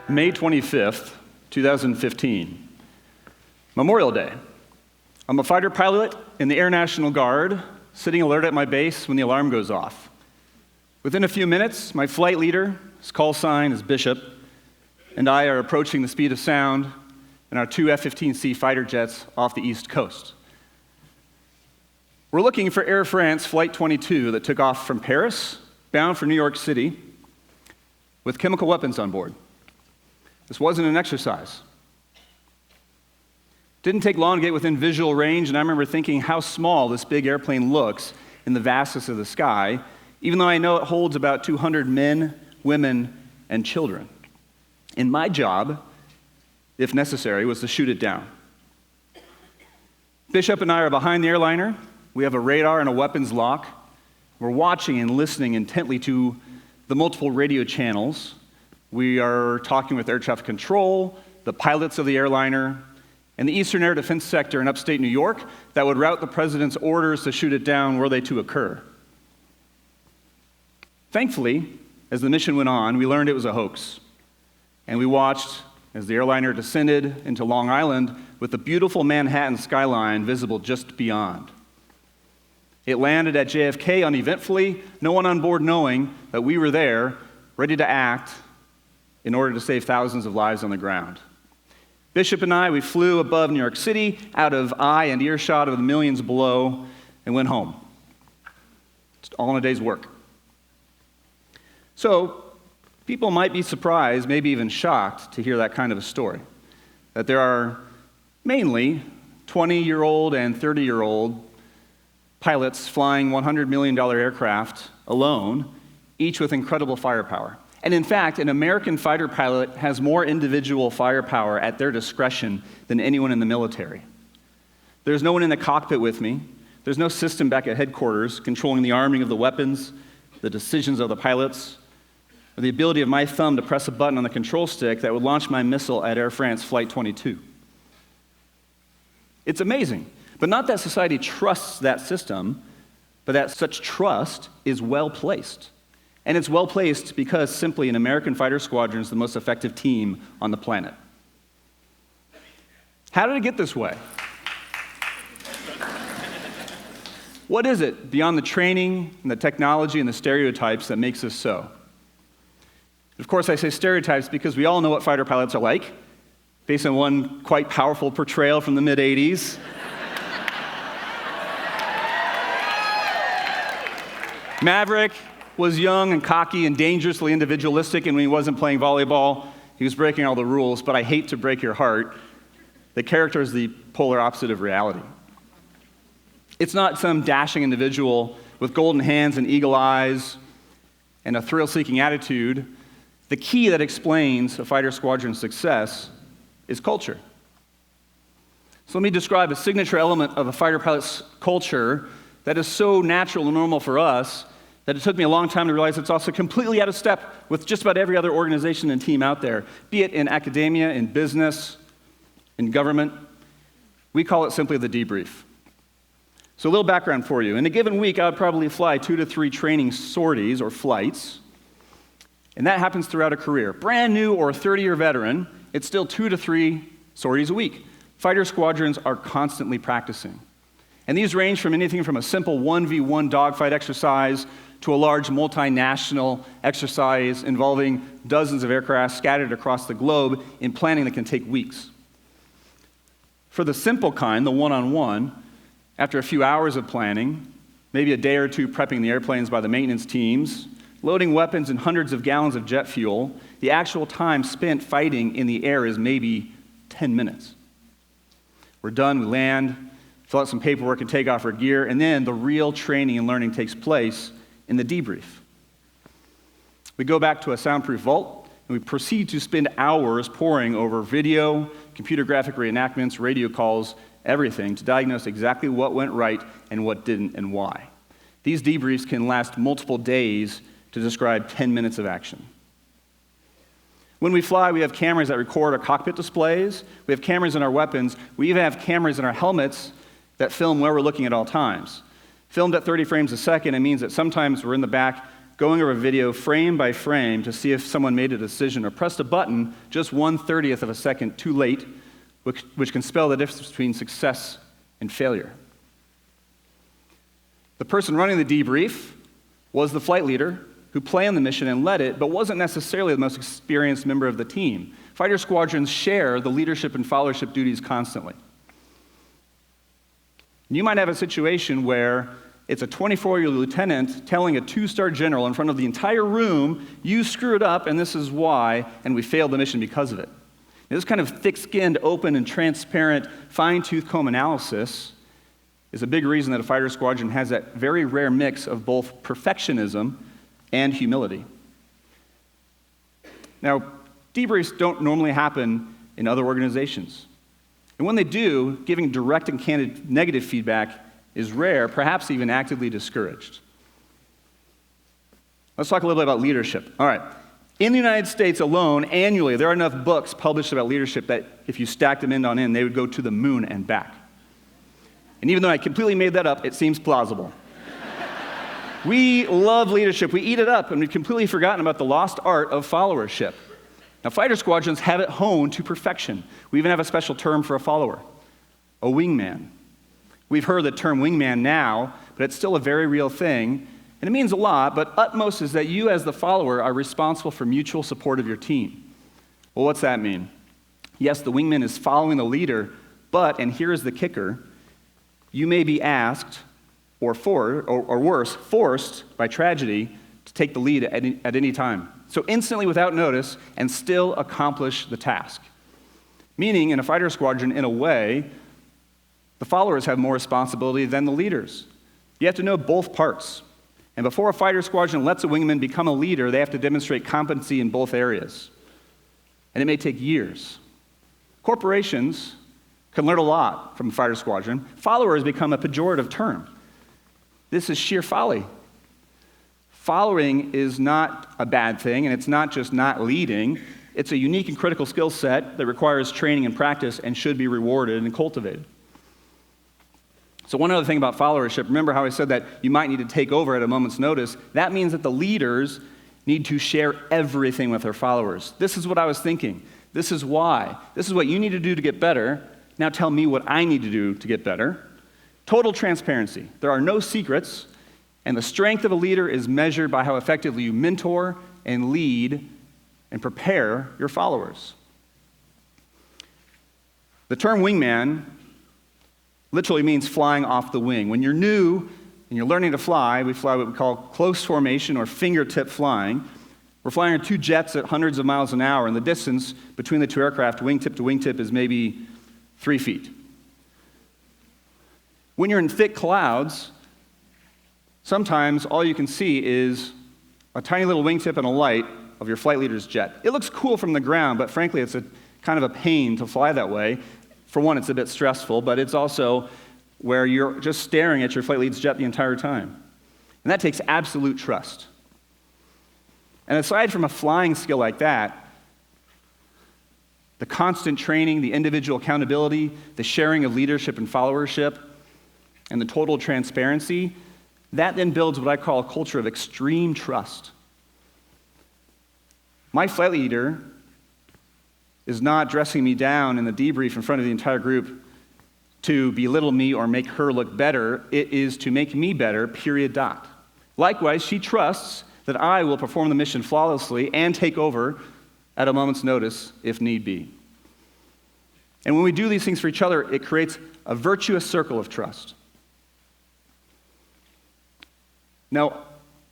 May 25th, 2015, Memorial Day. I'm a fighter pilot in the Air National Guard, sitting alert at my base when the alarm goes off. Within a few minutes, my flight leader, his call sign is Bishop, and I are approaching the speed of sound in our two F-15C fighter jets off the East Coast. We're looking for Air France Flight 22 that took off from Paris, bound for New York City, with chemical weapons on board. This wasn't an exercise. Didn't take long to get within visual range, and I remember thinking how small this big airplane looks in the vastness of the sky, even though I know it holds about 200 men, women, and children. And my job, if necessary, was to shoot it down. Bishop and I are behind the airliner. We have a radar and a weapons lock. We're watching and listening intently to the multiple radio channels. We are talking with air traffic control, the pilots of the airliner, and the Eastern Air Defense Sector in upstate New York that would route the president's orders to shoot it down were they to occur. Thankfully, as the mission went on, we learned it was a hoax. And we watched as the airliner descended into Long Island with the beautiful Manhattan skyline visible just beyond. It landed at JFK uneventfully, no one on board knowing that we were there, ready to act in order to save thousands of lives on the ground. Bishop and I, we flew above New York City, out of eye and earshot of the millions below, and went home. It's all in a day's work. So, people might be surprised, maybe even shocked, to hear that kind of a story. That there are mainly 20-year-old and 30-year-old pilots flying $100 million aircraft alone, each with incredible firepower. And in fact, an American fighter pilot has more individual firepower at their discretion than anyone in the military. There's no one in the cockpit with me. There's no system back at headquarters controlling the arming of the weapons, the decisions of the pilots, or the ability of my thumb to press a button on the control stick that would launch my missile at Air France Flight 22. It's amazing, but not that society trusts that system, but that such trust is well placed. And it's well placed because simply an American fighter squadron is the most effective team on the planet. How did it get this way? What is it beyond the training and the technology and the stereotypes that makes us so? Of course, I say stereotypes because we all know what fighter pilots are like, based on one quite powerful portrayal from the mid-'80s. Maverick was young and cocky and dangerously individualistic, and when he wasn't playing volleyball, he was breaking all the rules, but I hate to break your heart. The character is the polar opposite of reality. It's not some dashing individual with golden hands and eagle eyes and a thrill-seeking attitude. The key that explains a fighter squadron's success is culture. So let me describe a signature element of a fighter pilot's culture that is so natural and normal for us that it took me a long time to realize it's also completely out of step with just about every other organization and team out there, be it in academia, in business, in government. We call it simply the debrief. So a little background for you. In a given week, I would probably fly 2 to 3 training sorties or flights, and that happens throughout a career. Brand new or 30-year veteran, it's still 2 to 3 sorties a week. Fighter squadrons are constantly practicing. And these range from anything from a simple 1v1 dogfight exercise to a large multinational exercise involving dozens of aircraft scattered across the globe in planning that can take weeks. For the simple kind, the one-on-one, after a few hours of planning, maybe a day or two prepping the airplanes by the maintenance teams, loading weapons and hundreds of gallons of jet fuel, the actual time spent fighting in the air is maybe 10 minutes. We're done, we land, fill out some paperwork and take off our gear, and then the real training and learning takes place in the debrief. We go back to a soundproof vault, and we proceed to spend hours poring over video, computer graphic reenactments, radio calls, everything to diagnose exactly what went right and what didn't and why. These debriefs can last multiple days to describe 10 minutes of action. When we fly, we have cameras that record our cockpit displays. We have cameras in our weapons. We even have cameras in our helmets that film where we're looking at all times. Filmed at 30 frames a second, it means that sometimes we're in the back going over a video frame by frame to see if someone made a decision or pressed a button just 1/30th of a second too late, which can spell the difference between success and failure. The person running the debrief was the flight leader who planned the mission and led it, but wasn't necessarily the most experienced member of the team. Fighter squadrons share the leadership and followership duties constantly. You might have a situation where it's a 24-year-old lieutenant telling a 2-star general in front of the entire room, you screwed up and this is why, and we failed the mission because of it. Now, this kind of thick-skinned, open, and transparent, fine-tooth comb analysis is a big reason that a fighter squadron has that very rare mix of both perfectionism and humility. Now, debriefs don't normally happen in other organizations. And when they do, giving direct and candid negative feedback is rare, perhaps even actively discouraged. Let's talk a little bit about leadership. All right. In the United States alone, annually, there are enough books published about leadership that if you stacked them end on end, they would go to the moon and back. And even though I completely made that up, it seems plausible. We love leadership. We eat it up, and we've completely forgotten about the lost art of followership. Now, fighter squadrons have it honed to perfection. We even have a special term for a follower, a wingman. We've heard the term wingman now, but it's still a very real thing, and it means a lot, but utmost is that you as the follower are responsible for mutual support of your team. Well, what's that mean? Yes, the wingman is following the leader, but, and here is the kicker, you may be asked, or worse, forced by tragedy to take the lead at any time. So instantly without notice and still accomplish the task. Meaning, in a fighter squadron, in a way, the followers have more responsibility than the leaders. You have to know both parts. And before a fighter squadron lets a wingman become a leader, they have to demonstrate competency in both areas. And it may take years. Corporations can learn a lot from a fighter squadron. Followers become a pejorative term. This is sheer folly. Following is not a bad thing, and it's not just not leading. It's a unique and critical skill set that requires training and practice and should be rewarded and cultivated. So one other thing about followership, remember how I said that you might need to take over at a moment's notice? That means that the leaders need to share everything with their followers. This is what I was thinking. This is why. This is what you need to do to get better. Now tell me what I need to do to get better. Total transparency. There are no secrets, and the strength of a leader is measured by how effectively you mentor and lead and prepare your followers. The term wingman literally means flying off the wing. When you're new and you're learning to fly, we fly what we call close formation or fingertip flying. We're flying our 2 jets at hundreds of miles an hour, and the distance between the 2 aircraft, wingtip to wingtip, is maybe 3 feet. When you're in thick clouds, sometimes all you can see is a tiny little wingtip and a light of your flight leader's jet. It looks cool from the ground, but frankly, it's a kind of a pain to fly that way. For one, it's a bit stressful, but it's also where you're just staring at your flight lead's jet the entire time. And that takes absolute trust. And aside from a flying skill like that, the constant training, the individual accountability, the sharing of leadership and followership, and the total transparency, that then builds what I call a culture of extreme trust. My flight leader is not dressing me down in the debrief in front of the entire group to belittle me or make her look better. It is to make me better, period, dot. Likewise, she trusts that I will perform the mission flawlessly and take over at a moment's notice if need be. And when we do these things for each other, it creates a virtuous circle of trust. Now,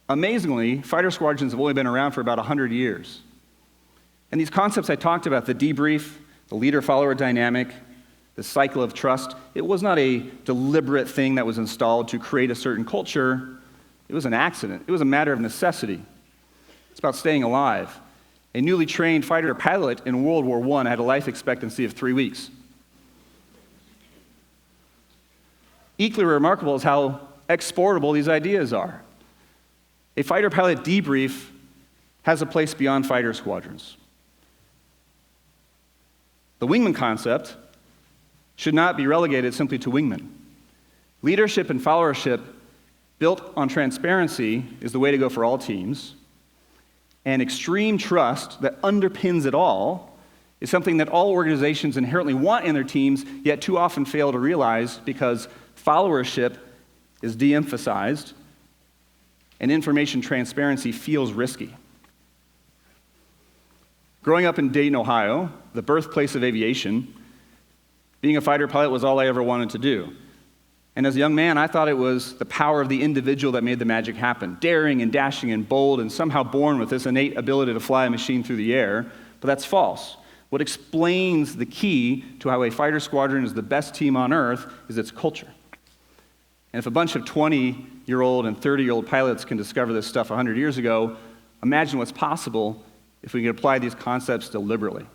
amazingly, fighter squadrons have only been around for about 100 years. And these concepts I talked about, the debrief, the leader-follower dynamic, the cycle of trust, it was not a deliberate thing that was installed to create a certain culture. It was an accident. It was a matter of necessity. It's about staying alive. A newly trained fighter pilot in World War I had a life expectancy of 3 weeks. Equally remarkable is how exportable these ideas are. A fighter pilot debrief has a place beyond fighter squadrons. The wingman concept should not be relegated simply to wingmen. Leadership and followership built on transparency is the way to go for all teams, and extreme trust that underpins it all is something that all organizations inherently want in their teams, yet too often fail to realize because followership is de-emphasized and information transparency feels risky. Growing up in Dayton, Ohio, the birthplace of aviation, being a fighter pilot was all I ever wanted to do. And as a young man, I thought it was the power of the individual that made the magic happen, daring and dashing and bold and somehow born with this innate ability to fly a machine through the air, but that's false. What explains the key to how a fighter squadron is the best team on earth is its culture. And if a bunch of 20-year-old and 30-year-old pilots can discover this stuff 100 years ago, imagine what's possible if we can apply these concepts deliberately.